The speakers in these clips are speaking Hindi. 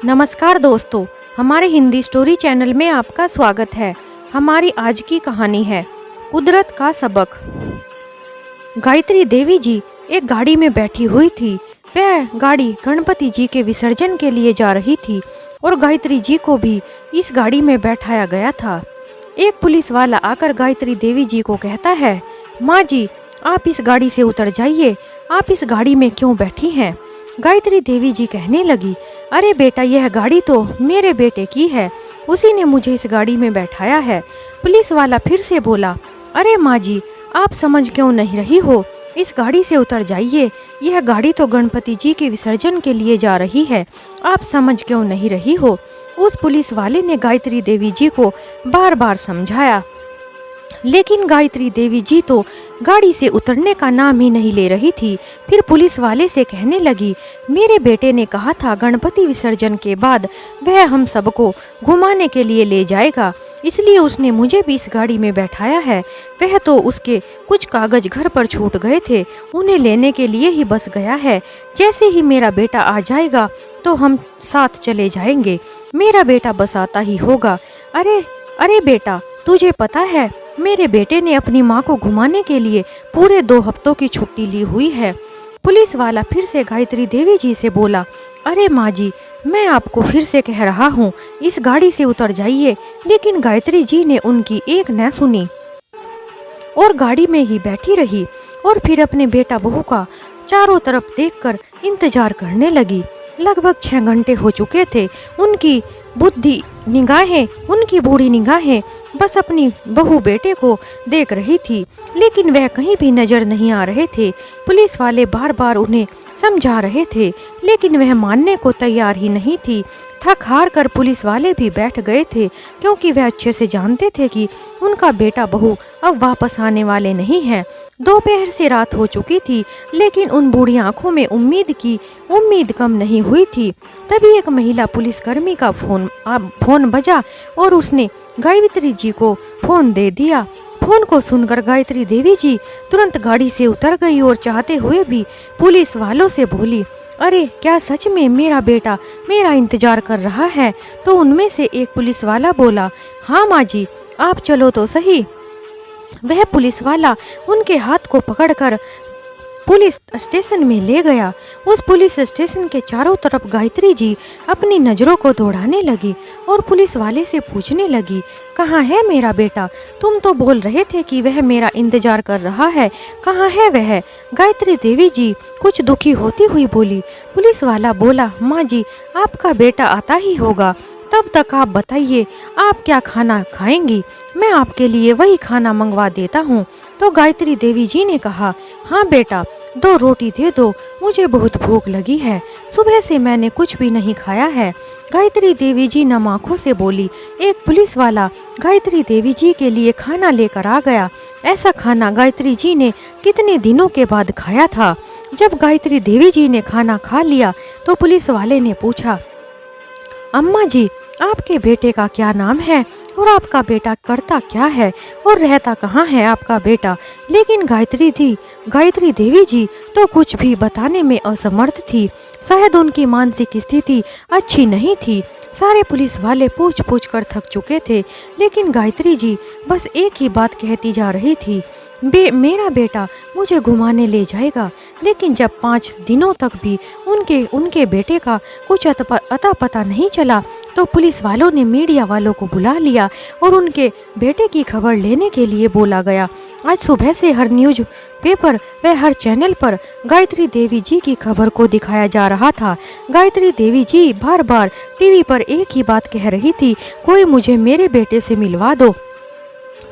नमस्कार दोस्तों, हमारे हिंदी स्टोरी चैनल में आपका स्वागत है। हमारी आज की कहानी है कुदरत का सबक। गायत्री देवी जी एक गाड़ी में बैठी हुई थी। वह गाड़ी गणपति जी के विसर्जन के लिए जा रही थी और गायत्री जी को भी इस गाड़ी में बैठाया गया था। एक पुलिस वाला आकर गायत्री देवी जी को कहता है, माँ जी आप इस गाड़ी से उतर जाइए, आप इस गाड़ी में क्यों बैठी हैं? गायत्री देवी जी कहने लगी, अरे बेटा यह गाड़ी तो मेरे बेटे की है, उसी ने मुझे इस गाड़ी में बैठाया है। पुलिस वाला फिर से बोला, अरे माँ जी आप समझ क्यों नहीं रही हो, इस गाड़ी से उतर जाइए, यह गाड़ी तो गणपति जी के विसर्जन के लिए जा रही है, आप समझ क्यों नहीं रही हो? उस पुलिस वाले ने गायत्री देवी जी को बार बार समझाया, लेकिन गायत्री देवी जी तो गाड़ी से उतरने का नाम ही नहीं ले रही थी। फिर पुलिस वाले से कहने लगी, मेरे बेटे ने कहा था गणपति विसर्जन के बाद वह हम सबको घुमाने के लिए ले जाएगा, इसलिए उसने मुझे भी इस गाड़ी में बैठाया है। वह तो उसके कुछ कागज घर पर छूट गए थे, उन्हें लेने के लिए ही बस गया है। जैसे ही मेरा बेटा आ जाएगा तो हम साथ चले जाएंगे, मेरा बेटा बस आता ही होगा। अरे बेटा तुझे पता है मेरे बेटे ने अपनी माँ को घुमाने के लिए पूरे 2 हफ्तों की छुट्टी ली हुई है। पुलिस वाला फिर से गायत्री देवी जी से बोला, अरे माँ जी मैं आपको फिर से कह रहा हूँ इस गाड़ी से उतर जाइए। लेकिन गायत्री जी ने उनकी एक न सुनी और गाड़ी में ही बैठी रही और फिर अपने बेटा बहू का चारों तरफ देखकर इंतजार करने लगी। लगभग 6 घंटे हो चुके थे। उनकी बूढ़ी निगाहें बस अपनी बहू बेटे को देख रही थी, लेकिन वह कहीं भी नजर नहीं आ रहे थे। पुलिस वाले बार बार उन्हें समझा रहे थे, लेकिन वह मानने को तैयार ही नहीं थी। थक हार कर पुलिस वाले भी बैठ गए थे, क्योंकि वह अच्छे से जानते थे कि उनका बेटा बहू अब वापस आने वाले नहीं हैं। दोपहर से रात हो चुकी थी, लेकिन उन बूढ़ी आंखों में उम्मीद कम नहीं हुई थी। तभी एक महिला पुलिसकर्मी का फोन बजा और उसने गायत्री जी को फोन दे दिया। फोन को सुनकर गायत्री देवी जी तुरंत गाड़ी से उतर गई और चाहते हुए भी पुलिस वालों से बोली, अरे क्या सच में मेरा बेटा मेरा इंतजार कर रहा है? तो उनमें से एक पुलिस वाला बोला, हाँ माँ जी आप चलो तो सही। वह पुलिस वाला उनके हाथ को पकड़कर पुलिस स्टेशन में ले गया। उस पुलिस स्टेशन के चारों तरफ गायत्री जी अपनी नज़रों को दौड़ाने लगी और पुलिस वाले से पूछने लगी, कहाँ है मेरा बेटा? तुम तो बोल रहे थे कि वह मेरा इंतजार कर रहा है, कहाँ है वह? गायत्री देवी जी कुछ दुखी होती हुई बोली। पुलिस वाला बोला, माँ जी आपका बेटा आता ही होगा, तब तक आप बताइए आप क्या खाना खाएंगी, मैं आपके लिए वही खाना मंगवा देता हूँ। तो गायत्री देवी जी ने कहा, हाँ बेटा 2 रोटी दे दो, मुझे बहुत भूख लगी है, सुबह से मैंने कुछ भी नहीं खाया है। गायत्री देवी जी नम आंखों से बोली। एक पुलिस वाला गायत्री देवी जी के लिए खाना लेकर आ गया। ऐसा खाना गायत्री जी ने कितने दिनों के बाद खाया था। जब गायत्री देवी जी ने खाना खा लिया तो पुलिस वाले ने पूछा, अम्मा जी आपके बेटे का क्या नाम है और आपका बेटा करता क्या है और रहता कहाँ है आपका बेटा? लेकिन गायत्री देवी जी तो कुछ भी बताने में असमर्थ थी। शायद उनकी मानसिक स्थिति अच्छी नहीं थी। सारे पुलिस वाले पूछ कर थक चुके थे, लेकिन गायत्री जी बस एक ही बात कहती जा रही थी, मेरा बेटा मुझे घुमाने ले जाएगा। लेकिन जब 5 दिनों तक भी उनके बेटे का कुछ अता पता नहीं चला, तो पुलिस वालों ने मीडिया वालों को बुला लिया और उनके बेटे की खबर लेने के लिए बोला गया। आज सुबह से हर न्यूज़ पेपर व हर चैनल पर गायत्री देवी जी की खबर को दिखाया जा रहा था। गायत्री देवी जी बार बार टीवी पर एक ही बात कह रही थी, कोई मुझे मेरे बेटे से मिलवा दो।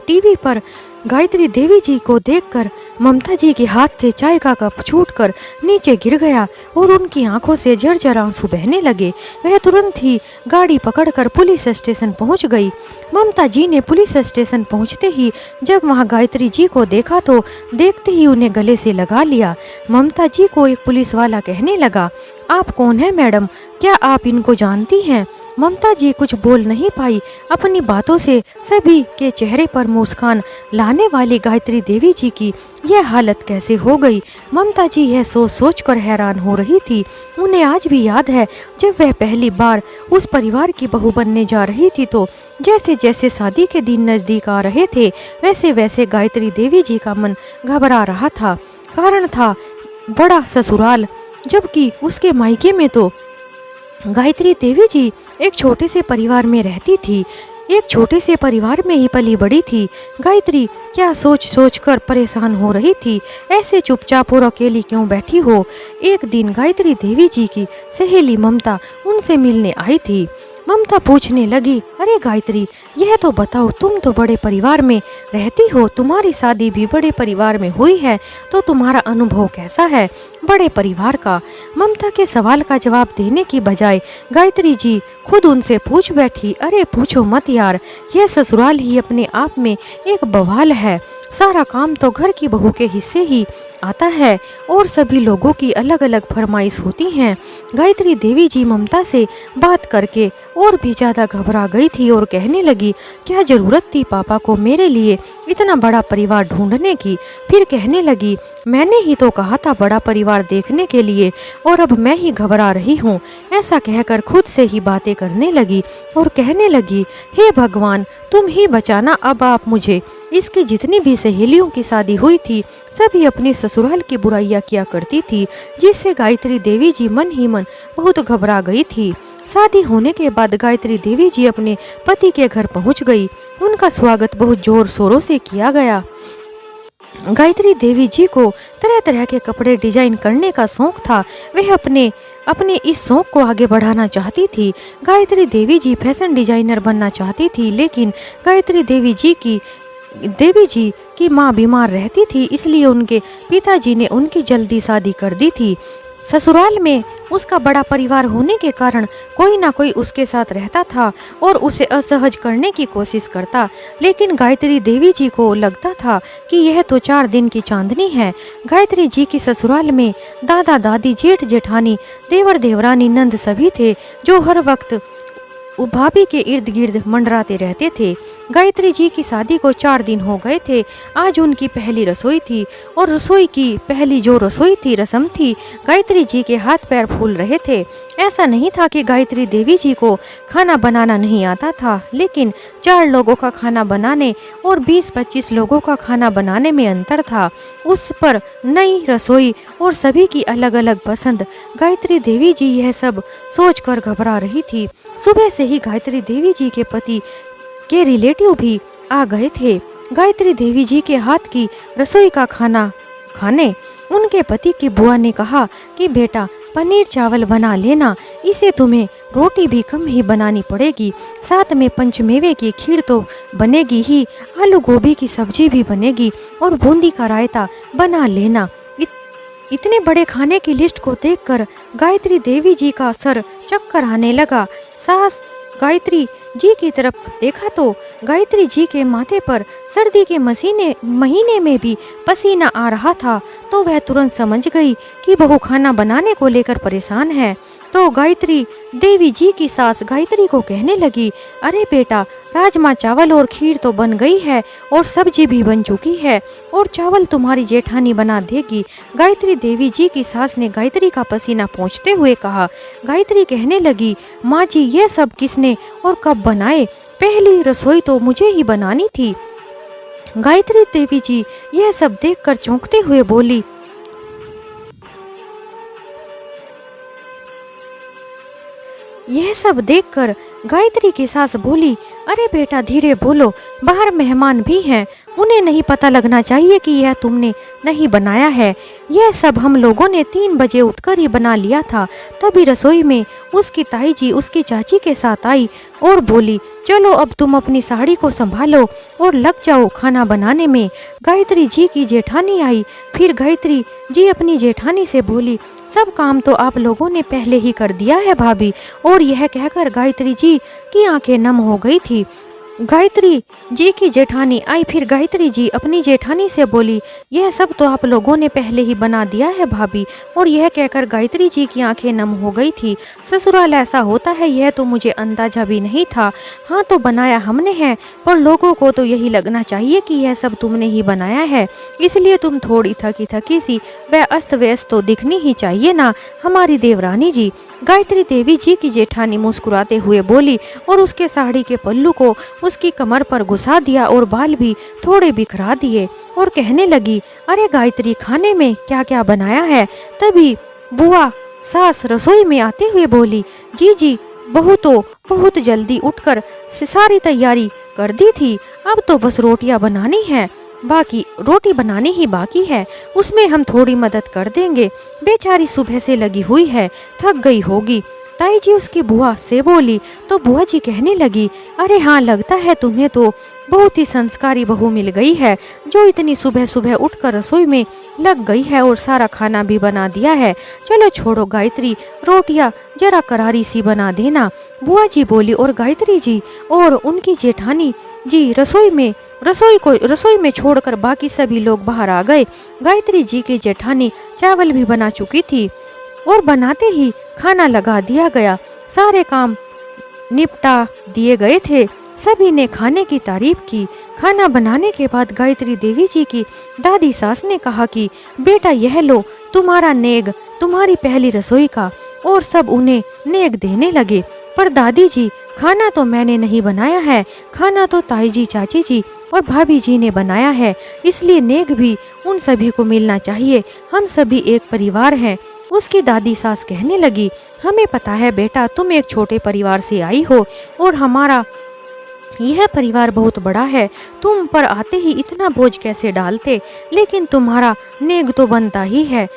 टीवी पर गायत्री देवी जी को देखकर ममता जी के हाथ से चाय का कप छूटकर नीचे गिर गया और उनकी आंखों से झरझर आंसू बहने लगे। वह तुरंत ही गाड़ी पकड़कर पुलिस स्टेशन पहुंच गई। ममता जी ने पुलिस स्टेशन पहुंचते ही जब वहां गायत्री जी को देखा तो देखते ही उन्हें गले से लगा लिया। ममता जी को एक पुलिस वाला कहने लगा, आप कौन है मैडम, क्या आप इनको जानती हैं? ममता जी कुछ बोल नहीं पाई। अपनी बातों से सभी के चेहरे पर मुस्कान लाने वाली गायत्री देवी जी की यह हालत कैसे हो गई। ममता जी यह सोच सोच कर हैरान हो रही थी। उन्हें आज भी याद है जब वह पहली बार उस परिवार की बहू बनने जा रही थी, तो जैसे जैसे शादी के दिन नजदीक आ रहे थे वैसे वैसे गायत्री देवी जी का मन घबरा रहा था। कारण था बड़ा ससुराल, जबकि उसके मायके में तो गायत्री देवी जी एक छोटे से परिवार में रहती थी। एक छोटे से परिवार में ही पली बड़ी थी। गायत्री क्या सोच सोच कर परेशान हो रही थी। ऐसे चुपचाप और अकेली क्यों बैठी हो। एक दिन गायत्री देवी जी की सहेली ममता उनसे मिलने आई थी। ममता पूछने लगी, अरे गायत्री, यह तो बताओ, तुम तो बड़े परिवार में रहती हो, तुम्हारी शादी भी बड़े परिवार में हुई है, तो तुम्हारा अनुभव कैसा है बड़े परिवार का। ममता के सवाल का जवाब देने की बजाय गायत्री जी खुद उनसे पूछ बैठी, अरे पूछो मत यार, यह ससुराल ही अपने आप में एक बवाल है। सारा काम तो घर की बहू के हिस्से ही आता है और सभी लोगों की अलग अलग फरमाइश होती हैं। गायत्री देवी जी ममता से बात करके और भी ज़्यादा घबरा गई थी और कहने लगी, क्या ज़रूरत थी पापा को मेरे लिए इतना बड़ा परिवार ढूंढने की। फिर कहने लगी, मैंने ही तो कहा था बड़ा परिवार देखने के लिए, और अब मैं ही घबरा रही हूँ। ऐसा कहकर खुद से ही बातें करने लगी और कहने लगी, हे भगवान, तुम ही बचाना अब आप मुझे। इसकी जितनी भी सहेलियों की शादी हुई थी सभी अपनी ससुराल की बुराइयां किया करती थी, जिससे गायत्री देवी जी मन ही मन बहुत घबरा गई थी। शादी होने के बाद गायत्री देवी जी अपने पति के घर पहुंच गई। उनका स्वागत बहुत जोर शोरों से किया गया। गायत्री देवी जी को तरह तरह के कपड़े डिजाइन करने का शौक था। वह अपने इस शौक को आगे बढ़ाना चाहती थी। गायत्री देवी जी फैशन डिजाइनर बनना चाहती थी, लेकिन गायत्री देवी जी की माँ बीमार रहती थी, इसलिए उनके पिताजी ने उनकी जल्दी शादी कर दी थी। ससुराल में उसका बड़ा परिवार होने के कारण कोई ना कोई उसके साथ रहता था और उसे असहज करने की कोशिश करता, लेकिन गायत्री देवी जी को लगता था कि यह तो 4 दिन की चांदनी है। गायत्री जी की ससुराल में दादा दादी, जेठ जेठानी, देवर देवरानी, नंद सभी थे जो हर वक्त भाभी के इर्द गिर्द मंडराते रहते थे। गायत्री जी की शादी को 4 दिन हो गए थे। आज उनकी पहली रसोई थी और रसोई की पहली जो रसोई थी रस्म थी। गायत्री जी के हाथ पैर फूल रहे थे। ऐसा नहीं था कि गायत्री देवी जी को खाना बनाना नहीं आता था, लेकिन 4 लोगों का खाना बनाने और 20-25 लोगों का खाना बनाने में अंतर था। उस पर नई रसोई और सभी की अलग अलग पसंद। गायत्री देवी जी यह सब सोचकर घबरा रही थी। सुबह से ही गायत्री देवी जी के पति के रिलेटिव भी आ गए थे गायत्री देवी जी के हाथ की रसोई का खाना खाने। उनके पति की बुआ ने कहा कि बेटा, पनीर चावल बना लेना, इसे तुम्हें रोटी भी कम ही बनानी पड़ेगी, साथ में पंचमेवे की खीर तो बनेगी ही, आलू गोभी की सब्जी भी बनेगी और बूंदी का रायता बना लेना। इतने बड़े खाने की लिस्ट को देखकर गायत्री देवी जी का सर चक्कर आने लगा। सास गायत्री जी की तरफ देखा तो गायत्री जी के माथे पर सर्दी के महीने में भी पसीना आ रहा था, तो वह तुरंत समझ गई कि बहू खाना बनाने को लेकर परेशान है। तो गायत्री देवी जी की सास गायत्री को कहने लगी, अरे बेटा, राजमा चावल और खीर तो बन गई है और सब्जी भी बन चुकी है और चावल तुम्हारी जेठानी बना देगी। गायत्री देवी जी की सास ने गायत्री का पसीना पोंछते हुए कहा। गायत्री कहने लगी, माँ जी, ये सब किसने और कब बनाए? पहली रसोई तो मुझे ही बनानी थी। गायत्री देवी जी यह सब देखकर चौंकते हुए बोली, यह सब देखकर गायत्री की सास बोली, अरे बेटा, धीरे बोलो, बाहर मेहमान भी हैं, उन्हें नहीं पता लगना चाहिए कि यह तुमने नहीं बनाया है। यह सब हम लोगों ने 3 बजे उठकर ही बना लिया था। तभी रसोई में उसकी ताई जी उसकी चाची के साथ आई और बोली, चलो अब तुम अपनी साड़ी को संभालो और लग जाओ खाना बनाने में। गायत्री जी की जेठानी आई। फिर गायत्री जी अपनी जेठानी से बोली, सब काम तो आप लोगों ने पहले ही कर दिया है भाभी। और यह कहकर गायत्री जी की आंखें नम हो गई थी। गायत्री जी की जेठानी आई। फिर गायत्री जी अपनी जेठानी से बोली, यह सब तो आप लोगों ने पहले ही बना दिया है भाभी। और यह कहकर गायत्री जी की आंखें नम हो गई थी। ससुराल ऐसा होता है यह तो मुझे अंदाजा भी नहीं था। हाँ तो बनाया हमने है, पर लोगों को तो यही लगना चाहिए कि यह सब तुमने ही बनाया है, इसलिए तुम थोड़ी थकी थकी सी व अस्त व्यस्त तो दिखनी ही चाहिए ना हमारी देवरानी जी। गायत्री देवी जी की जेठानी मुस्कुराते हुए बोली और उसके साड़ी के पल्लू को उसकी कमर पर घुसा दिया और बाल भी थोड़े बिखरा दिए और कहने लगी, अरे गायत्री खाने में क्या क्या बनाया है। तभी बुआ सास रसोई में आते हुए बोली, जी बहू तो बहुत जल्दी उठकर सारी तैयारी कर दी थी, अब तो बस रोटियां बनानी है, रोटी बनानी ही बाकी है, उसमें हम थोड़ी मदद कर देंगे, बेचारी सुबह से लगी हुई है, थक गई होगी। ताई जी उसकी बुआ से बोली तो बुआ जी कहने लगी, अरे हाँ लगता है तुम्हें तो बहुत ही संस्कारी बहू मिल गई है, जो इतनी सुबह सुबह उठकर रसोई में लग गई है और सारा खाना भी बना दिया है। चलो छोड़ो गायत्री, रोटियां जरा करारी सी बना देना, बुआ जी बोली। और गायत्री जी और उनकी जेठानी जी रसोई में छोड़कर बाकी सभी लोग बाहर आ गए। गायत्री जी की जेठानी चावल भी बना चुकी थी और बनाते ही खाना लगा दिया गया। सारे काम निपटा दिए गए थे। सभी ने खाने की तारीफ की। खाना बनाने के बाद गायत्री देवी जी की दादी सास ने कहा कि बेटा यह लो तुम्हारा नेग, तुम्हारी पहली रसोई का। और सब उन्हें नेग देने लगे। पर दादी जी, खाना तो मैंने नहीं बनाया है, खाना तो ताई जी, चाची जी और भाभी जी ने बनाया है, इसलिए नेग भी उन सभी को मिलना चाहिए, हम सभी एक परिवार हैं। उसकी दादी सास कहने लगी, हमें पता है बेटा तुम एक छोटे परिवार से आई हो और हमारा यह परिवार बहुत बड़ा है, तुम पर आते ही इतना बोझ कैसे डालते, लेकिन तुम्हारा नेग तो बनता ही है,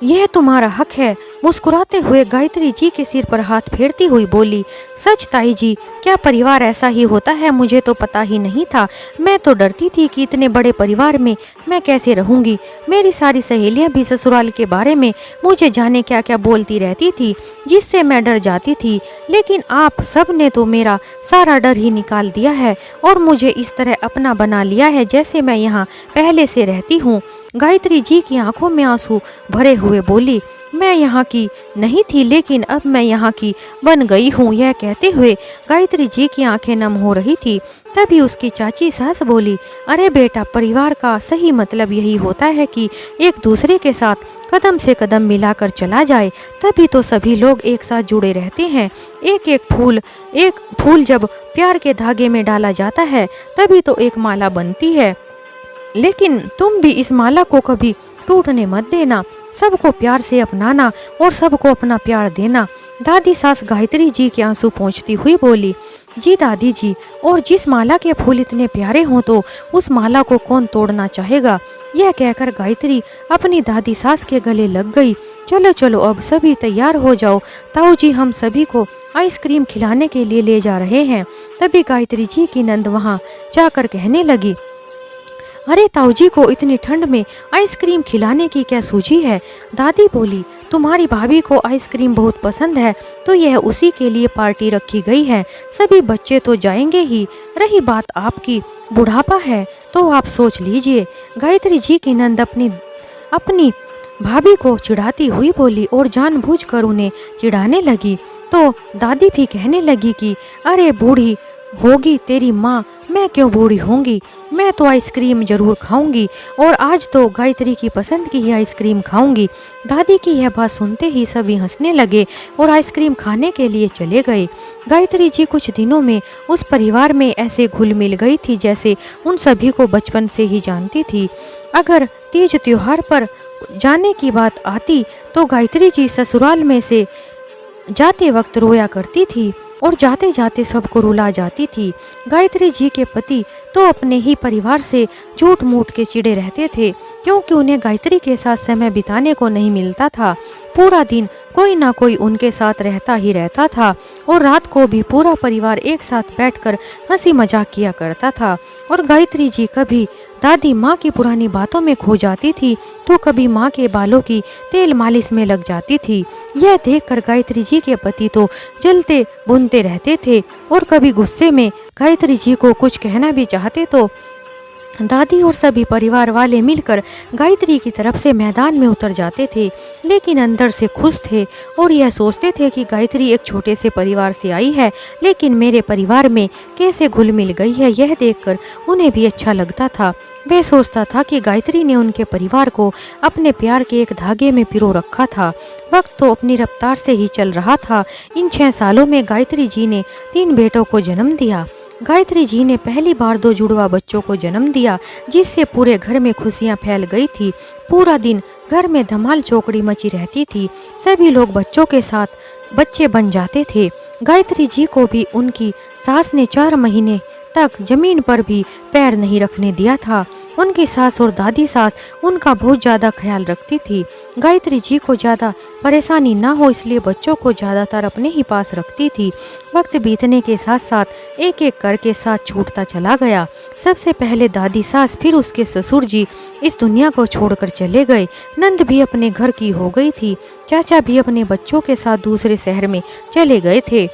यह तुम्हारा हक है। मुस्कुराते हुए गायत्री जी के सिर पर हाथ फेरती हुई बोली, सच ताई जी, क्या परिवार ऐसा ही होता है, मुझे तो पता ही नहीं था। मैं तो डरती थी कि इतने बड़े परिवार में मैं कैसे रहूंगी। मेरी सारी सहेलियां भी ससुराल के बारे में मुझे जाने क्या क्या बोलती रहती थी, जिससे मैं डर जाती थी। लेकिन आप सब ने तो मेरा सारा डर ही निकाल दिया है और मुझे इस तरह अपना बना लिया है जैसे मैं यहाँ पहले से रहती हूँ। गायत्री जी की आंखों में आंसू भरे हुए बोली, मैं यहाँ की नहीं थी, लेकिन अब मैं यहाँ की बन गई हूँ। यह कहते हुए गायत्री जी की आंखें नम हो रही थी। तभी उसकी चाची सास बोली, अरे बेटा, परिवार का सही मतलब यही होता है कि एक दूसरे के साथ कदम से कदम मिलाकर चला जाए, तभी तो सभी लोग एक साथ जुड़े रहते हैं। एक फूल जब प्यार के धागे में डाला जाता है तभी तो एक माला बनती है। लेकिन तुम भी इस माला को कभी टूटने मत देना, सबको प्यार से अपनाना और सबको अपना प्यार देना। दादी सास गायत्री जी के आंसू पोंछती हुई बोली, जी दादी जी, और जिस माला के फूल इतने प्यारे हों तो उस माला को कौन तोड़ना चाहेगा। यह कहकर गायत्री अपनी दादी सास के गले लग गई। चलो चलो अब सभी तैयार हो जाओ, ताऊ जी हम सभी को आइसक्रीम खिलाने के लिए ले जा रहे हैं। तभी गायत्री जी की नंद वहाँ जाकर कहने लगी, अरे ताऊ जी को इतनी ठंड में आइसक्रीम खिलाने की क्या सूझी है। दादी बोली, तुम्हारी भाभी को आइसक्रीम बहुत पसंद है तो यह उसी के लिए पार्टी रखी गई है, सभी बच्चे तो जाएंगे ही, रही बात आपकी, बुढ़ापा है तो आप सोच लीजिए। गायत्री जी की नंद अपनी भाभी को चिढ़ाती हुई बोली और जानबूझकर उन्हें चिढ़ाने लगी। तो दादी भी कहने लगी कि अरे बूढ़ी होगी तेरी माँ, मैं क्यों बूढ़ी होंगी, मैं तो आइसक्रीम जरूर खाऊंगी और आज तो गायत्री की पसंद की ही आइसक्रीम खाऊंगी। दादी की यह बात सुनते ही सभी हंसने लगे और आइसक्रीम खाने के लिए चले गए। गायत्री जी कुछ दिनों में उस परिवार में ऐसे घुल मिल गई थी जैसे उन सभी को बचपन से ही जानती थी। अगर तीज त्योहार पर जाने की बात आती तो गायत्री जी ससुराल में से जाते वक्त रोया करती थी और जाते जाते सबको रुला जाती थी। गायत्री जी के पति तो अपने ही परिवार से झूठ मूठ के चिढ़े रहते थे, क्योंकि उन्हें गायत्री के साथ समय बिताने को नहीं मिलता था। पूरा दिन कोई ना कोई उनके साथ रहता ही रहता था और रात को भी पूरा परिवार एक साथ बैठकर हंसी मजाक किया करता था और गायत्री जी कभी दादी माँ की पुरानी बातों में खो जाती थी तो कभी माँ के बालों की तेल मालिश में लग जाती थी। यह देखकर गायत्री जी के पति तो जलते भुनते रहते थे और कभी गुस्से में गायत्री जी को कुछ कहना भी चाहते तो दादी और सभी परिवार वाले मिलकर गायत्री की तरफ से मैदान में उतर जाते थे, लेकिन अंदर से खुश थे और यह सोचते थे कि गायत्री एक छोटे से परिवार से आई है, लेकिन मेरे परिवार में कैसे घुल मिल गई है, यह देखकर उन्हें भी अच्छा लगता था। वह सोचता था कि गायत्री ने उनके परिवार को अपने प्यार के एक धागे में पिरो रखा था। वक्त तो अपनी रफ्तार से ही चल रहा था। इन 6 सालों में गायत्री जी ने 3 बेटों को जन्म दिया। गायत्री जी ने पहली बार 2 जुड़वा बच्चों को जन्म दिया, जिससे पूरे घर में खुशियां फैल गई थी। पूरा दिन घर में धमाल चौकड़ी मची रहती थी। सभी लोग बच्चों के साथ बच्चे बन जाते थे। गायत्री जी को भी उनकी सास ने 4 महीने तक जमीन पर भी पैर नहीं रखने दिया था। उनकी सास और दादी सास उनका बहुत ज़्यादा ख्याल रखती थी। गायत्री जी को ज़्यादा परेशानी ना हो इसलिए बच्चों को ज़्यादातर अपने ही पास रखती थी। वक्त बीतने के साथ साथ एक एक करके साथ छूटता चला गया। सबसे पहले दादी सास, फिर उसके ससुर जी इस दुनिया को छोड़कर चले गए। नंद भी अपने घर की हो गई थी। चाचा भी अपने बच्चों के साथ दूसरे शहर में चले गए थे।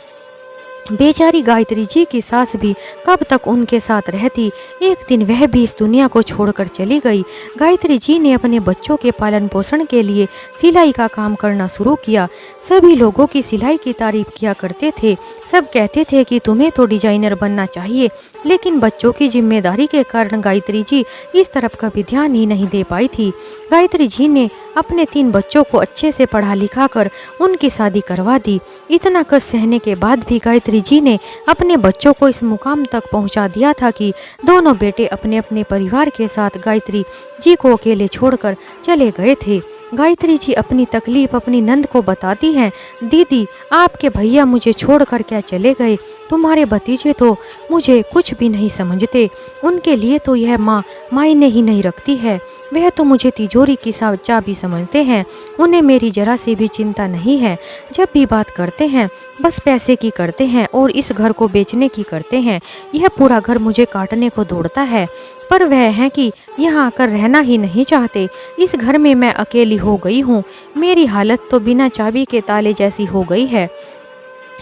बेचारी गायत्री जी की सास भी कब तक उनके साथ रहती। एक दिन वह भी इस दुनिया को छोड़कर चली गई। गायत्री जी ने अपने बच्चों के पालन पोषण के लिए सिलाई का काम करना शुरू किया। सभी लोगों की सिलाई की तारीफ किया करते थे। सब कहते थे कि तुम्हें तो डिजाइनर बनना चाहिए, लेकिन बच्चों की जिम्मेदारी के कारण गायत्री जी इस तरफ कभी ध्यान ही नहीं दे पाई थी। गायत्री जी ने अपने 3 बच्चों को अच्छे से पढ़ा लिखा कर उनकी शादी करवा दी। इतना कष्ट सहने के बाद भी गायत्री जी ने अपने बच्चों को इस मुकाम तक पहुंचा दिया था कि दोनों बेटे अपने अपने परिवार के साथ गायत्री जी को अकेले छोड़कर चले गए थे। गायत्री जी अपनी तकलीफ अपनी नंद को बताती हैं। दीदी, आपके भैया मुझे छोड़कर क्या चले गए? तुम्हारे भतीजे तो मुझे कुछ भी नहीं समझते। उनके लिए तो यह माँ मायने ही नहीं रखती है। वह तो मुझे तिजोरी की चाबी समझते हैं। उन्हें मेरी जरा सी भी चिंता नहीं है। जब भी बात करते हैं बस पैसे की करते हैं और इस घर को बेचने की करते हैं। यह पूरा घर मुझे काटने को दौड़ता है, पर वह है कि यहाँ आकर रहना ही नहीं चाहते। इस घर में मैं अकेली हो गई हूँ। मेरी हालत तो बिना चाबी के ताले जैसी हो गई है।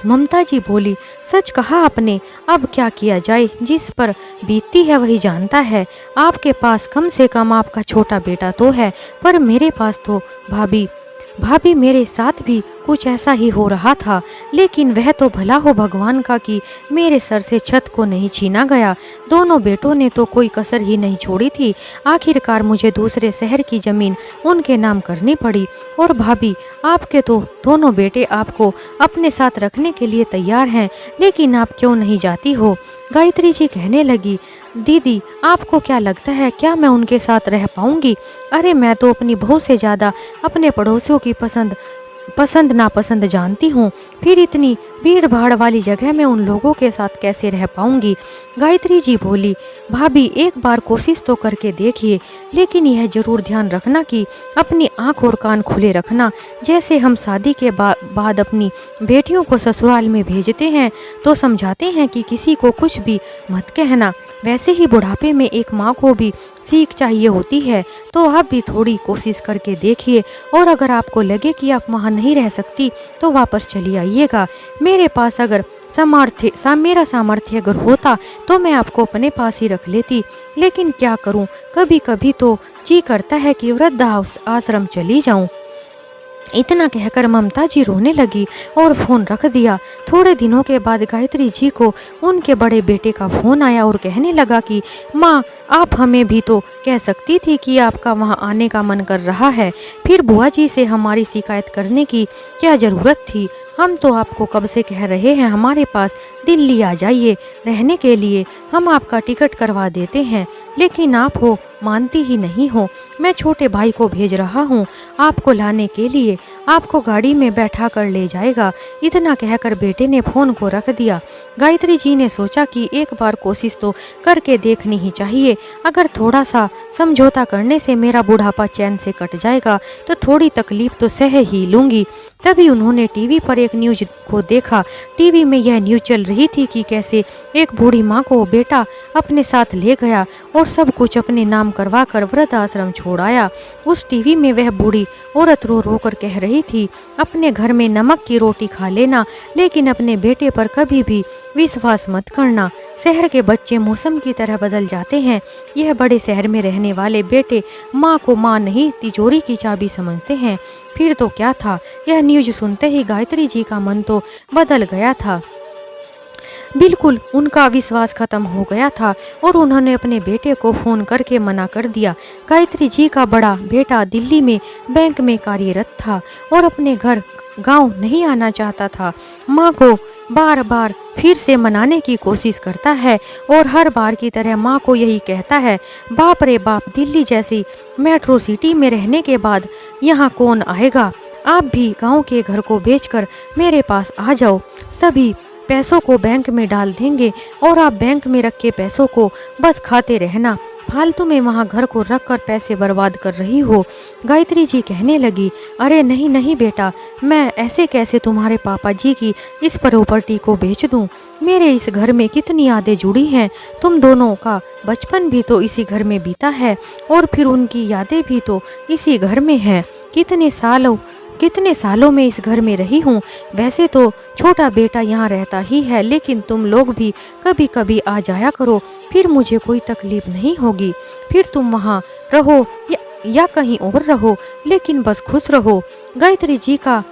ममता जी बोली, सच कहा आपने। अब क्या किया जाए, जिस पर बीतती है वही जानता है। आपके पास कम से कम आपका छोटा बेटा तो है, पर मेरे पास तो भाभी मेरे साथ भी कुछ ऐसा ही हो रहा था। लेकिन वह तो भला हो भगवान का कि मेरे सर से छत को नहीं छीना गया। दोनों बेटों ने तो कोई कसर ही नहीं छोड़ी थी। आखिरकार मुझे दूसरे शहर की जमीन उनके नाम करनी पड़ी। और भाभी, आपके तो दोनों बेटे आपको अपने साथ रखने के लिए तैयार हैं, लेकिन आप क्यों नहीं जाती हो? गायत्री जी कहने लगी, दीदी, आपको क्या लगता है क्या मैं उनके साथ रह पाऊंगी? अरे मैं तो अपनी बहू से ज़्यादा अपने पड़ोसियों की पसंद नापसंद जानती हूँ। फिर इतनी भीड़ भाड़ वाली जगह में उन लोगों के साथ कैसे रह पाऊंगी? गायत्री जी बोली, भाभी एक बार कोशिश तो करके देखिए, लेकिन यह जरूर ध्यान रखना कि अपनी आंख और कान खुले रखना। जैसे हम शादी के बाद अपनी बेटियों को ससुराल में भेजते हैं तो समझाते हैं कि किसी को कुछ भी मत कहना, वैसे ही बुढ़ापे में एक माँ को भी सीख चाहिए होती है। तो आप भी थोड़ी कोशिश करके देखिए, और अगर आपको लगे कि आप वहाँ नहीं रह सकती तो वापस चली आइएगा। मेरे पास अगर मेरा सामर्थ्य अगर होता तो मैं आपको अपने पास ही रख लेती, लेकिन क्या करूं, कभी कभी तो जी करता है कि वृद्ध आश्रम चली जाऊं। इतना कहकर ममता जी रोने लगी और फोन रख दिया। थोड़े दिनों के बाद गायत्री जी को उनके बड़े बेटे का फोन आया और कहने लगा कि माँ, आप हमें भी तो कह सकती थी कि आपका वहाँ आने का मन कर रहा है। फिर बुआ जी से हमारी शिकायत करने की क्या ज़रूरत थी? हम तो आपको कब से कह रहे हैं हमारे पास दिल्ली आ जाइए रहने के लिए, हम आपका टिकट करवा देते हैं, लेकिन आप मानती ही नहीं हो। मैं छोटे भाई को भेज रहा हूँ आपको लाने के लिए, आपको गाड़ी में बैठा कर ले जाएगा। इतना कहकर बेटे ने फोन को रख दिया। गायत्री जी ने सोचा कि एक बार कोशिश तो करके देखनी ही चाहिए। अगर थोड़ा सा समझौता करने से मेरा बुढ़ापा चैन से कट जाएगा तो थोड़ी तकलीफ तो सह ही लूँगी। तभी उन्होंने टीवी पर एक न्यूज को देखा। टीवी में यह न्यूज चल रही थी कि कैसे एक बूढ़ी माँ को बेटा अपने साथ ले गया और सब कुछ अपने नाम करवा कर वृद्ध आश्रम छोड़ आया। उस टीवी में वह बूढ़ी औरत रो रो कर कह रही थी, अपने घर में नमक की रोटी खा लेना, लेकिन अपने बेटे पर कभी भी विश्वास मत करना। शहर के बच्चे मौसम की तरह बदल जाते हैं। यह बड़े शहर में रहने वाले बेटे माँ को माँ नहीं, तिजोरी की चाबी समझते हैं। फिर तो क्या था, यह न्यूज सुनते ही गायत्री जी का मन तो बदल गया था। बिल्कुल उनका विश्वास खत्म हो गया था और उन्होंने अपने बेटे को फोन करके मना कर दिया। गायत्री जी का बड़ा बेटा दिल्ली में बैंक में कार्यरत था और अपने घर गांव नहीं आना चाहता था। माँ को बार बार फिर से मनाने की कोशिश करता है और हर बार की तरह माँ को यही कहता है, बाप रे बाप, दिल्ली जैसी मेट्रो सिटी में रहने के बाद यहाँ कौन आएगा। आप भी गांव के घर को बेचकर मेरे पास आ जाओ, सभी पैसों को बैंक में डाल देंगे और आप बैंक में रखे पैसों को बस खाते रहना, फालतू में वहाँ घर को रख कर पैसे बर्बाद कर रही हो। गायत्री जी कहने लगी, अरे नहीं नहीं बेटा, मैं ऐसे कैसे तुम्हारे पापा जी की इस प्रॉपर्टी को बेच दूं। मेरे इस घर में कितनी यादें जुड़ी हैं, तुम दोनों का बचपन भी तो इसी घर में बीता है और फिर उनकी यादें भी तो इसी घर में हैं। कितने सालों में इस घर में रही हूँ। वैसे तो छोटा बेटा यहाँ रहता ही है, लेकिन तुम लोग भी कभी कभी आ जाया करो, फिर मुझे कोई तकलीफ नहीं होगी। फिर तुम वहाँ रहो या कहीं और रहो, लेकिन बस खुश रहो। गायत्री जी का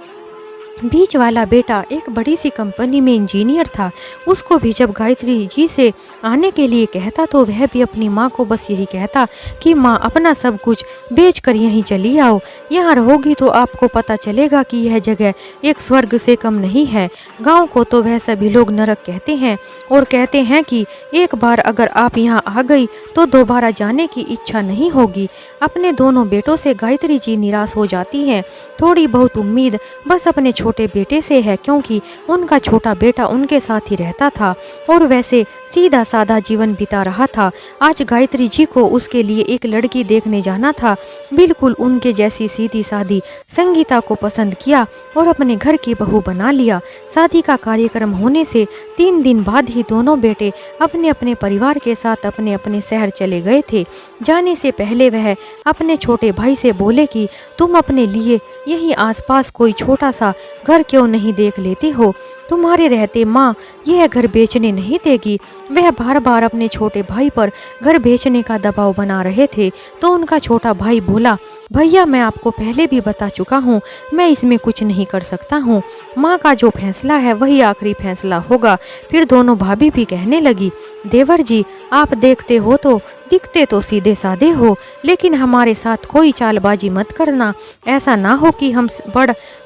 बीच वाला बेटा एक बड़ी सी कंपनी में इंजीनियर था। उसको भी जब गायत्री जी से आने के लिए कहता तो वह भी अपनी माँ को बस यही कहता कि माँ, अपना सब कुछ बेचकर यहीं चली आओ, यहाँ रहोगी तो आपको पता चलेगा कि यह जगह एक स्वर्ग से कम नहीं है। गांव को तो वह सभी लोग नरक कहते हैं और कहते हैं कि एक बार अगर आप यहाँ आ गई तो दोबारा जाने की इच्छा नहीं होगी। अपने दोनों बेटों से गायत्री जी निराश हो जाती हैं। थोड़ी बहुत उम्मीद बस अपने छोटे बेटे से है, क्योंकि उनका छोटा बेटा उनके साथ ही रहता था और वैसे सीधा साधा जीवन बिता रहा था। आज गायत्री जी को उसके लिए एक लड़की देखने जाना था। बिल्कुल उनके जैसी सीधी सादी संगीता को पसंद किया और अपने घर की बहू बना लिया। शादी का कार्यक्रम होने से 3 दिन बाद ही दोनों बेटे अपने अपने परिवार के साथ अपने अपने शहर चले गए थे। जाने से पहले वह अपने छोटे भाई से बोले कि तुम अपने लिए यहीं आसपास कोई छोटा सा घर क्यों नहीं देख लेती हो। तुम्हारे रहते माँ यह घर बेचने नहीं देगी। वह बार बार अपने छोटे भाई पर घर बेचने का दबाव बना रहे थे तो उनका छोटा भाई बोला, भैया मैं आपको पहले भी बता चुका हूँ, मैं इसमें कुछ नहीं कर सकता हूँ। माँ का जो फैसला है वही आखिरी फैसला होगा। फिर दोनों भाभी भी कहने लगी, देवर जी आप देखते हो तो दिखते तो सीधे साधे हो, लेकिन हमारे साथ कोई चालबाजी मत करना। ऐसा ना हो कि हम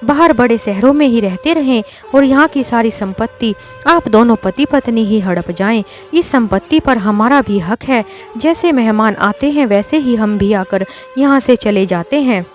बाहर बड़े शहरों में ही रहते रहें और यहाँ की सारी संपत्ति आप दोनों पति पत्नी ही हड़प जाएं। इस संपत्ति पर हमारा भी हक है। जैसे मेहमान आते हैं वैसे ही हम भी आकर यहाँ से चले जाते हैं।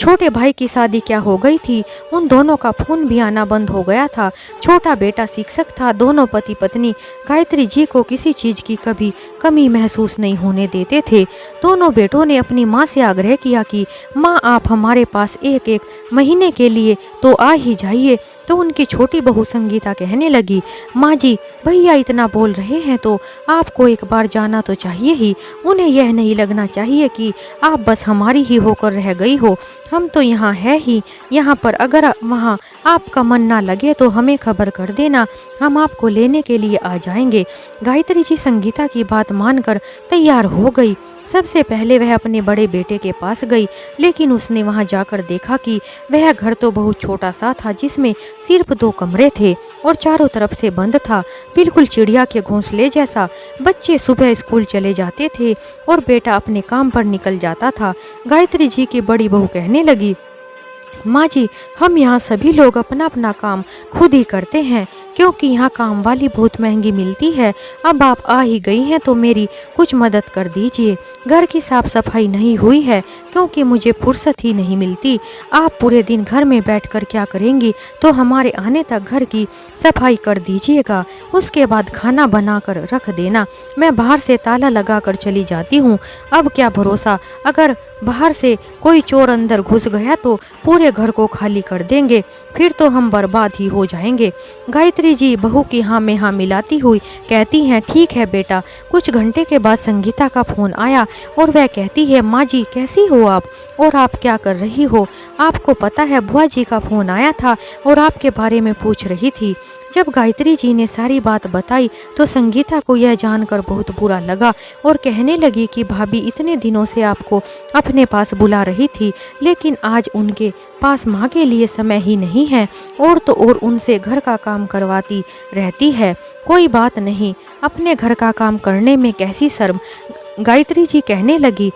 छोटे भाई की शादी क्या हो गई थी, उन दोनों का फोन भी आना बंद हो गया था। छोटा बेटा शिक्षक था। दोनों पति पत्नी गायत्री जी को किसी चीज़ की कभी कमी महसूस नहीं होने देते थे। दोनों बेटों ने अपनी माँ से आग्रह किया कि माँ आप हमारे पास एक महीने के लिए तो आ ही जाइए। तो उनकी छोटी बहू संगीता कहने लगी, माँ जी भैया इतना बोल रहे हैं तो आपको एक बार जाना तो चाहिए ही। उन्हें यह नहीं लगना चाहिए कि आप बस हमारी ही होकर रह गई हो। हम तो यहाँ है ही, यहाँ पर अगर वहाँ आपका मन ना लगे तो हमें खबर कर देना, हम आपको लेने के लिए आ जाएंगे। गायत्री जी संगीता की बात मानकर तैयार हो गई। सबसे पहले वह अपने बड़े बेटे के पास गई, लेकिन उसने वहां जाकर देखा कि वह घर तो बहुत छोटा सा था, जिसमें सिर्फ 2 कमरे थे और चारों तरफ से बंद था, बिल्कुल चिड़िया के घोंसले जैसा। बच्चे सुबह स्कूल चले जाते थे और बेटा अपने काम पर निकल जाता था। गायत्री जी की बड़ी बहू कहने लगी, माँ जी हम यहाँ सभी लोग अपना अपना काम खुद ही करते हैं, क्योंकि यहाँ काम वाली बहुत महंगी मिलती है। अब आप आ ही गई हैं तो मेरी कुछ मदद कर दीजिए। घर की साफ सफाई नहीं हुई है क्योंकि मुझे फुर्सत ही नहीं मिलती। आप पूरे दिन घर में बैठकर क्या करेंगी, तो हमारे आने तक घर की सफाई कर दीजिएगा। उसके बाद खाना बनाकर रख देना। मैं बाहर से ताला लगाकर चली जाती हूँ। अब क्या भरोसा, अगर बाहर से कोई चोर अंदर घुस गया तो पूरे घर को खाली कर देंगे। फिर तो हम बर्बाद ही हो जाएंगे। गायत्री जी बहू की हाँ में हाँ मिलाती हुई कहती हैं, ठीक है बेटा। कुछ घंटे के बाद संगीता का फ़ोन आया और वह कहती है, माँ जी कैसी हो आप, और आप क्या कर रही हो? आपको पता है बुआ जी का फ़ोन आया था और आपके बारे में पूछ रही थी। जब गायत्री जी ने सारी बात बताई तो संगीता को यह जानकर बहुत बुरा लगा और कहने लगी कि भाभी इतने दिनों से आपको अपने पास बुला रही थी, लेकिन आज उनके पास माँ के लिए समय ही नहीं है, और तो और उनसे घर का काम करवाती रहती है। कोई बात नहीं, अपने घर का काम करने में कैसी शर्म। गायत्री जी कहने लगी,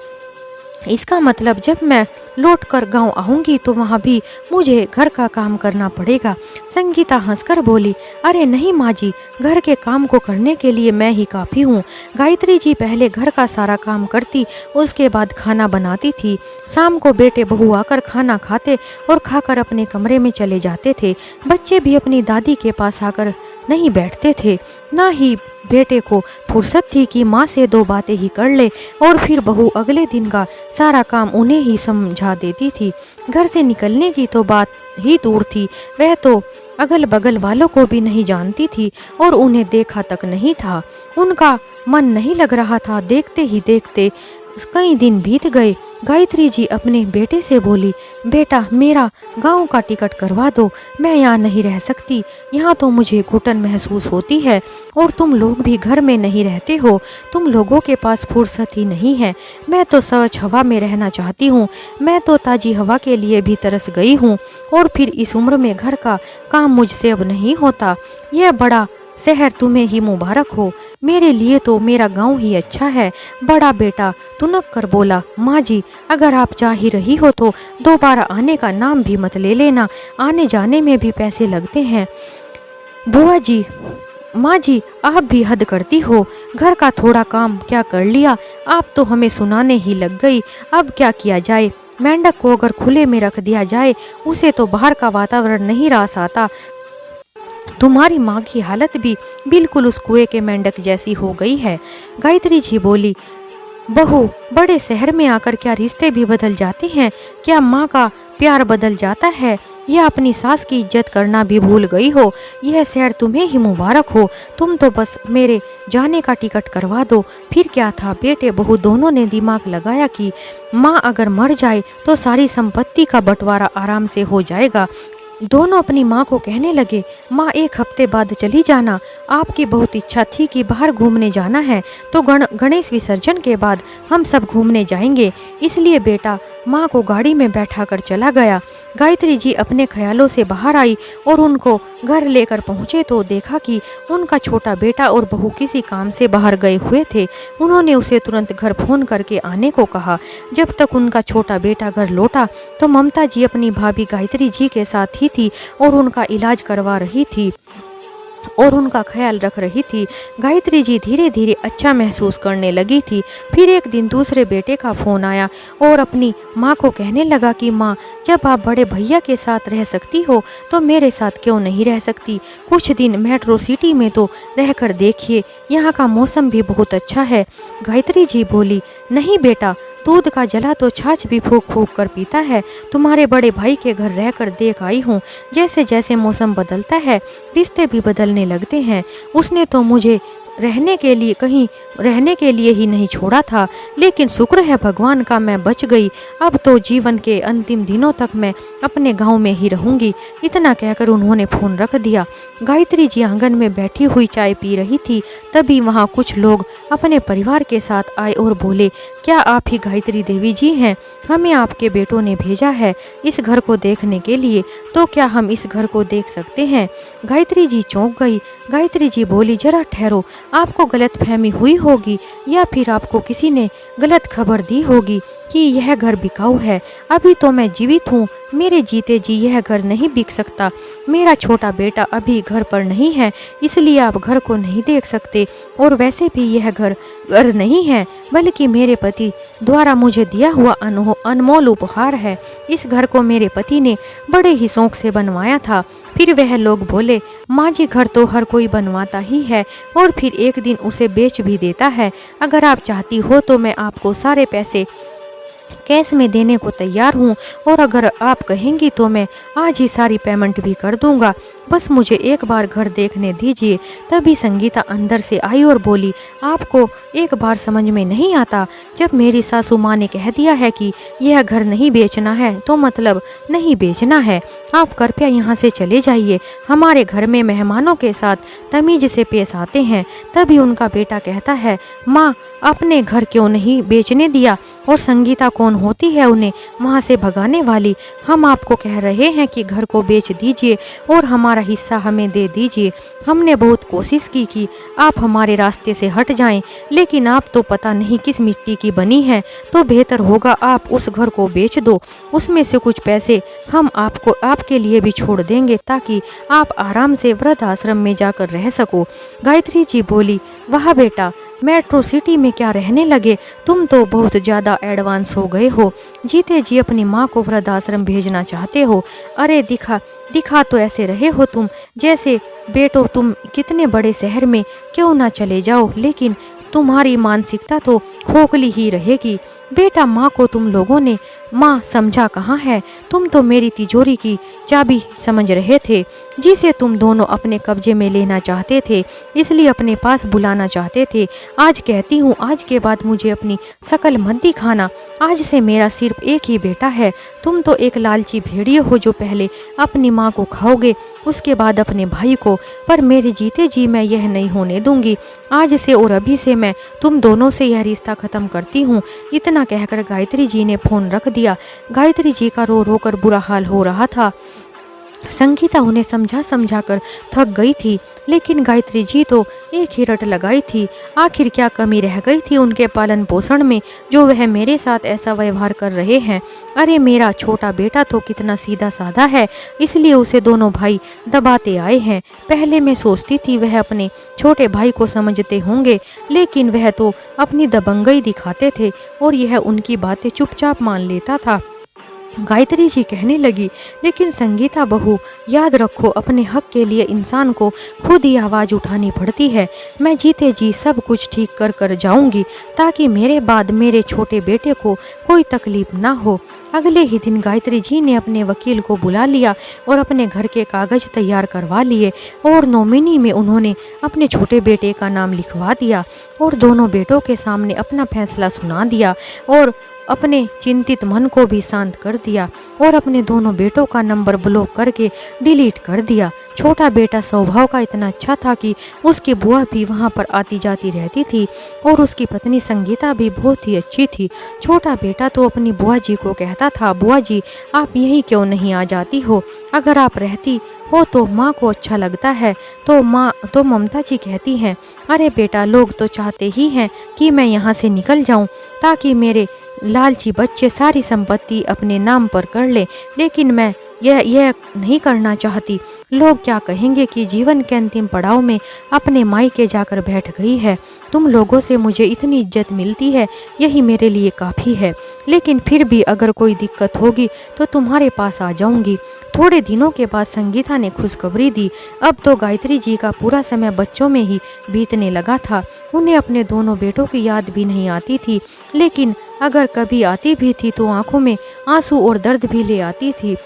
इसका मतलब जब मैं लौटकर गांव आऊंगी तो वहां भी मुझे घर का काम करना पड़ेगा। संगीता हंसकर बोली, अरे नहीं माँ जी, घर के काम को करने के लिए मैं ही काफ़ी हूँ। गायत्री जी पहले घर का सारा काम करती, उसके बाद खाना बनाती थी। शाम को बेटे बहू आकर खाना खाते और खाकर अपने कमरे में चले जाते थे। बच्चे भी अपनी दादी के पास आकर नहीं बैठते थे। ना ही बेटे को फुर्सत थी कि माँ से दो बातें ही कर ले, और फिर बहू अगले दिन का सारा काम उन्हें ही समझा देती थी। घर से निकलने की तो बात ही दूर थी, वह तो अगल बगल वालों को भी नहीं जानती थी और उन्हें देखा तक नहीं था। उनका मन नहीं लग रहा था। देखते ही देखते कई दिन बीत गए। गायत्री जी अपने बेटे से बोली, बेटा मेरा गांव का टिकट करवा दो, मैं यहाँ नहीं रह सकती। यहाँ तो मुझे घुटन महसूस होती है और तुम लोग भी घर में नहीं रहते हो। तुम लोगों के पास फुर्सत ही नहीं है। मैं तो स्वच्छ हवा में रहना चाहती हूँ। मैं तो ताज़ी हवा के लिए भी तरस गई हूँ, और फिर इस उम्र में घर का काम मुझसे अब नहीं होता। यह बड़ा शहर तुम्हें ही मुबारक हो, मेरे लिए तो मेरा गांव ही अच्छा है। बड़ा बेटा तुनक कर बोला, माँ जी अगर आप चाह ही रही हो तो दोबारा आने का नाम भी मत ले लेना, आने जाने में भी पैसे लगते हैं। बुआ जी, माँ जी आप भी हद करती हो। घर का थोड़ा काम क्या कर लिया, आप तो हमें सुनाने ही लग गई। अब क्या किया जाए? मेंढक को अगर खुले में रख दिया जाए, उसे तो बाहर का वातावरण नहीं रास आता। तुम्हारी माँ की हालत भी बिल्कुल उस कुएं के मेंढक जैसी हो गई है। गायत्री जी बोली, बहू बड़े शहर में आकर क्या रिश्ते भी बदल जाते हैं? क्या माँ का प्यार बदल जाता है? यह अपनी सास की इज्जत करना भी भूल गई हो। यह शहर तुम्हें ही मुबारक हो। तुम तो बस मेरे जाने का टिकट करवा दो। फिर क्या था, बेटे बहू दोनों ने दिमाग लगाया कि माँ अगर मर जाए तो सारी संपत्ति का बंटवारा आराम से हो जाएगा। दोनों अपनी माँ को कहने लगे, माँ 1 हफ्ते बाद चली जाना। आपकी बहुत इच्छा थी कि बाहर घूमने जाना है, तो गणेश विसर्जन के बाद हम सब घूमने जाएंगे। इसलिए बेटा माँ को गाड़ी में बैठा कर चला गया। गायत्री जी अपने ख्यालों से बाहर आई और उनको घर लेकर पहुँचे तो देखा कि उनका छोटा बेटा और बहू किसी काम से बाहर गए हुए थे। उन्होंने उसे तुरंत घर फ़ोन करके आने को कहा। जब तक उनका छोटा बेटा घर लौटा तो ममता जी अपनी भाभी गायत्री जी के साथ ही थी और उनका इलाज करवा रही थी और उनका ख्याल रख रही थी। गायत्री जी धीरे धीरे अच्छा महसूस करने लगी थी। फिर एक दिन दूसरे बेटे का फ़ोन आया और अपनी माँ को कहने लगा कि माँ जब आप बड़े भैया के साथ रह सकती हो तो मेरे साथ क्यों नहीं रह सकती? कुछ दिन मेट्रो सिटी में तो रहकर देखिए, यहाँ का मौसम भी बहुत अच्छा है। गायत्री जी बोली, नहीं बेटा, दूध का जला तो छाछ भी फूक फूक कर पीता है। तुम्हारे बड़े भाई के घर रहकर देख आई हूँ, जैसे जैसे मौसम बदलता है रिश्ते भी बदलने लगते हैं। उसने तो मुझे रहने के लिए ही नहीं छोड़ा था, लेकिन शुक्र है भगवान का मैं बच गई। अब तो जीवन के अंतिम दिनों तक मैं अपने गांव में ही रहूंगी। इतना कहकर उन्होंने फ़ोन रख दिया। गायत्री जी आंगन में बैठी हुई चाय पी रही थी, तभी वहां कुछ लोग अपने परिवार के साथ आए और बोले, क्या आप ही गायत्री देवी जी हैं? हमें आपके बेटों ने भेजा है इस घर को देखने के लिए, तो क्या हम इस घर को देख सकते हैं? गायत्री जी चौंक गई। गायत्री जी बोली, जरा ठहरो, आपको गलतफहमी हुई होगी या फिर आपको किसी ने गलत खबर दी होगी कि यह घर बिकाऊ है। अभी तो मैं जीवित हूँ, मेरे जीते जी यह घर नहीं बिक सकता। मेरा छोटा बेटा अभी घर पर नहीं है, इसलिए आप घर को नहीं देख सकते। और वैसे भी यह घर नहीं है, बल्कि मेरे पति द्वारा मुझे दिया हुआ अनमोल उपहार है। इस घर को मेरे पति ने बड़े ही शौक से बनवाया था। फिर वह लोग बोले, माँ जी घर तो हर कोई बनवाता ही है और फिर एक दिन उसे बेच भी देता है। अगर आप चाहती हो तो मैं आपको सारे पैसे कैश में देने को तैयार हूँ, और अगर आप कहेंगी तो मैं आज ही सारी पेमेंट भी कर दूंगा। बस मुझे एक बार घर देखने दीजिए। तभी संगीता अंदर से आई और बोली, आपको एक बार समझ में नहीं आता? जब मेरी सासू माँ ने कह दिया है कि यह घर नहीं बेचना है तो मतलब नहीं बेचना है। आप कृपया यहाँ से चले जाइए। हमारे घर में मेहमानों के साथ तमीज से पेश आते हैं। तभी उनका बेटा कहता है, माँ अपने घर क्यों नहीं बेचने दिया? और संगीता कौन होती है उन्हें वहाँ से भगाने वाली? हम आपको कह रहे हैं कि घर को बेच दीजिए और हमारा हिस्सा हमें दे दीजिए। हमने बहुत कोशिश की कि आप हमारे रास्ते से हट जाएं, लेकिन आप तो पता नहीं किस मिट्टी की बनी है। तो बेहतर होगा आप उस घर को बेच दो। उसमें से कुछ पैसे हम आपको आपके लिए भी छोड़ देंगे, ताकि आप आराम से वृद्ध आश्रम में जाकर रह सको। गायत्री जी बोली, वाह बेटा, मेट्रो सिटी में क्या रहने लगे? तुम तो बहुत ज़्यादा एडवांस हो गए हो। जीते जी अपनी माँ को वृद्धाश्रम भेजना चाहते हो। अरे दिखा तो ऐसे रहे हो तुम जैसे बेटो तुम कितने बड़े शहर में क्यों ना चले जाओ, लेकिन तुम्हारी मानसिकता तो खोखली ही रहेगी। बेटा, माँ को तुम लोगों ने माँ समझा कहाँ है? तुम तो मेरी तिजोरी की चाबी समझ रहे थे, जिसे तुम दोनों अपने कब्जे में लेना चाहते थे, इसलिए अपने पास बुलाना चाहते थे। आज कहती हूँ, आज के बाद मुझे अपनी शकल मत दिखाना। आज से मेरा सिर्फ एक ही बेटा है। तुम तो एक लालची भेड़िए हो जो पहले अपनी माँ को खाओगे, उसके बाद अपने भाई को। पर मेरे जीते जी मैं यह नहीं होने दूंगी। आज से और अभी से मैं तुम दोनों से यह रिश्ता खत्म करती हूँ। इतना कहकर गायत्री जी ने फोन रख दिया। गायत्री जी का रो रो कर बुरा हाल हो रहा था। संगीता उन्हें समझा कर थक गई थी, लेकिन गायत्री जी तो एक ही रट लगाई थी। आखिर क्या कमी रह गई थी उनके पालन पोषण में, जो वह मेरे साथ ऐसा व्यवहार कर रहे हैं? अरे मेरा छोटा बेटा तो कितना सीधा साधा है, इसलिए उसे दोनों भाई दबाते आए हैं। पहले मैं सोचती थी वह अपने छोटे भाई को समझते होंगे, लेकिन वह तो अपनी दबंगई दिखाते थे और यह उनकी बातें चुपचाप मान लेता था। गायत्री जी कहने लगी, लेकिन संगीता बहू, याद रखो, अपने हक के लिए इंसान को खुद ही आवाज़ उठानी पड़ती है। मैं जीते जी सब कुछ ठीक कर जाऊंगी, ताकि मेरे बाद मेरे छोटे बेटे को कोई तकलीफ ना हो। अगले ही दिन गायत्री जी ने अपने वकील को बुला लिया और अपने घर के कागज तैयार करवा लिए, और नॉमिनी में उन्होंने अपने छोटे बेटे का नाम लिखवा दिया और दोनों बेटों के सामने अपना फैसला सुना दिया और अपने चिंतित मन को भी शांत कर दिया, और अपने दोनों बेटों का नंबर ब्लॉक करके डिलीट कर दिया। छोटा बेटा स्वभाव का इतना अच्छा था कि उसकी बुआ भी वहाँ पर आती जाती रहती थी, और उसकी पत्नी संगीता भी बहुत ही अच्छी थी। छोटा बेटा तो अपनी बुआ जी को कहता था, बुआ जी आप यहीं क्यों नहीं आ जाती हो? अगर आप रहती हो तो माँ को अच्छा लगता है। तो ममता जी कहती हैं, अरे बेटा, लोग तो चाहते ही हैं कि मैं यहाँ से निकल जाऊँ, ताकि मेरे लालची बच्चे सारी संपत्ति अपने नाम पर कर ले, लेकिन मैं यह नहीं करना चाहती। लोग क्या कहेंगे कि जीवन के अंतिम पड़ाव में अपने मायके जाकर बैठ गई है। तुम लोगों से मुझे इतनी इज्जत मिलती है, यही मेरे लिए काफ़ी है। लेकिन फिर भी अगर कोई दिक्कत होगी तो तुम्हारे पास आ जाऊंगी। थोड़े दिनों के बाद संगीता ने खुशखबरी दी। अब तो गायत्री जी का पूरा समय बच्चों में ही बीतने लगा था। उन्हें अपने दोनों बेटों की याद भी नहीं आती थी, लेकिन अगर कभी आती भी थी तो आंखों में आंसू और दर्द भी ले आती थी।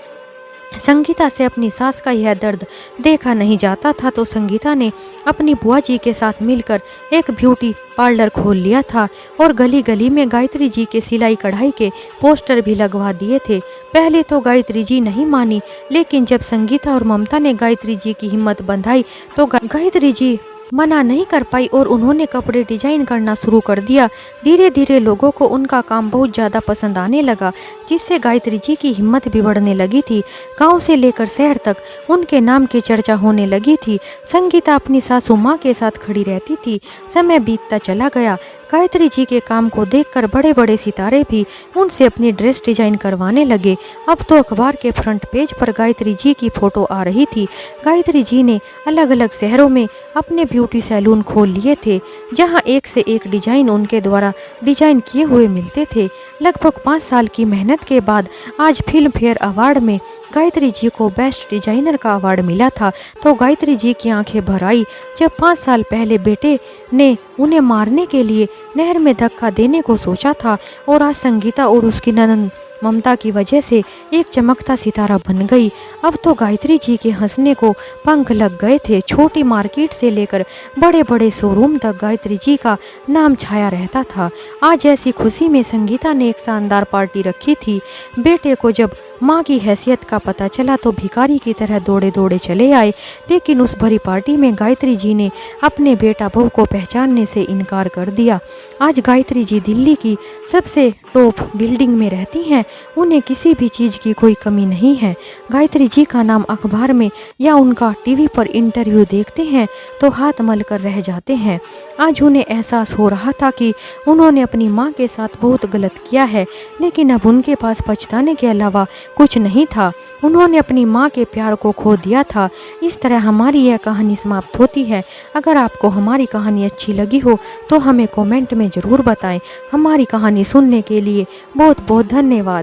संगीता से अपनी सास का यह दर्द देखा नहीं जाता था, तो संगीता ने अपनी बुआ जी के साथ मिलकर एक ब्यूटी पार्लर खोल लिया था और गली गली में गायत्री जी के सिलाई कढ़ाई के पोस्टर भी लगवा दिए थे। पहले तो गायत्री जी नहीं मानी, लेकिन जब संगीता और ममता ने गायत्री जी की हिम्मत बंधाई तो गायत्री जी मना नहीं कर पाई और उन्होंने कपड़े डिजाइन करना शुरू कर दिया। धीरे धीरे लोगों को उनका काम बहुत ज़्यादा पसंद आने लगा, जिससे गायत्री जी की हिम्मत भी बढ़ने लगी थी। गांव से लेकर शहर तक उनके नाम की चर्चा होने लगी थी। संगीता अपनी सासू माँ के साथ खड़ी रहती थी। समय बीतता चला गया। गायत्री जी के काम को देखकर बड़े बड़े सितारे भी उनसे अपनी ड्रेस डिजाइन करवाने लगे। अब तो अखबार के फ्रंट पेज पर गायत्री जी की फोटो आ रही थी। गायत्री जी ने अलग अलग शहरों में अपने ब्यूटी सैलून खोल लिए थे, जहां एक से एक डिजाइन उनके द्वारा डिजाइन किए हुए मिलते थे। लगभग 5 साल की मेहनत के बाद आज फिल्म फेयर अवार्ड में गायत्री जी को बेस्ट डिजाइनर का अवार्ड मिला था। तो गायत्री जी की आंखें भर आई जब 5 साल पहले बेटे ने उन्हें मारने के लिए नहर में धक्का देने को सोचा था और आज संगीता और उसकी ननद ममता की वजह से एक चमकता सितारा बन गई। अब तो गायत्री जी के हंसने को पंख लग गए थे। छोटी मार्केट से लेकर बड़े बड़े शोरूम तक गायत्री जी का नाम छाया रहता था। आज ऐसी खुशी में संगीता ने एक शानदार पार्टी रखी थी। बेटे को जब माँ की हैसियत का पता चला तो भिखारी की तरह दौड़े दौड़े चले आए, लेकिन उस भरी पार्टी में गायत्री जी ने अपने बेटा बहू को पहचानने से इनकार कर दिया। आज गायत्री जी दिल्ली की सबसे टॉप बिल्डिंग में रहती हैं। उन्हें किसी भी चीज़ की कोई कमी नहीं है। गायत्री जी का नाम अखबार में या उनका टीवी पर इंटरव्यू देखते हैं तो हाथ मल कर रह जाते हैं। आज उन्हें एहसास हो रहा था कि उन्होंने अपनी माँ के साथ बहुत गलत किया है, लेकिन अब उनके पास पछताने के अलावा कुछ नहीं था। उन्होंने अपनी माँ के प्यार को खो दिया था। इस तरह हमारी यह कहानी समाप्त होती है। अगर आपको हमारी कहानी अच्छी लगी हो तो हमें कमेंट में ज़रूर बताएं। हमारी कहानी सुनने के लिए बहुत बहुत धन्यवाद।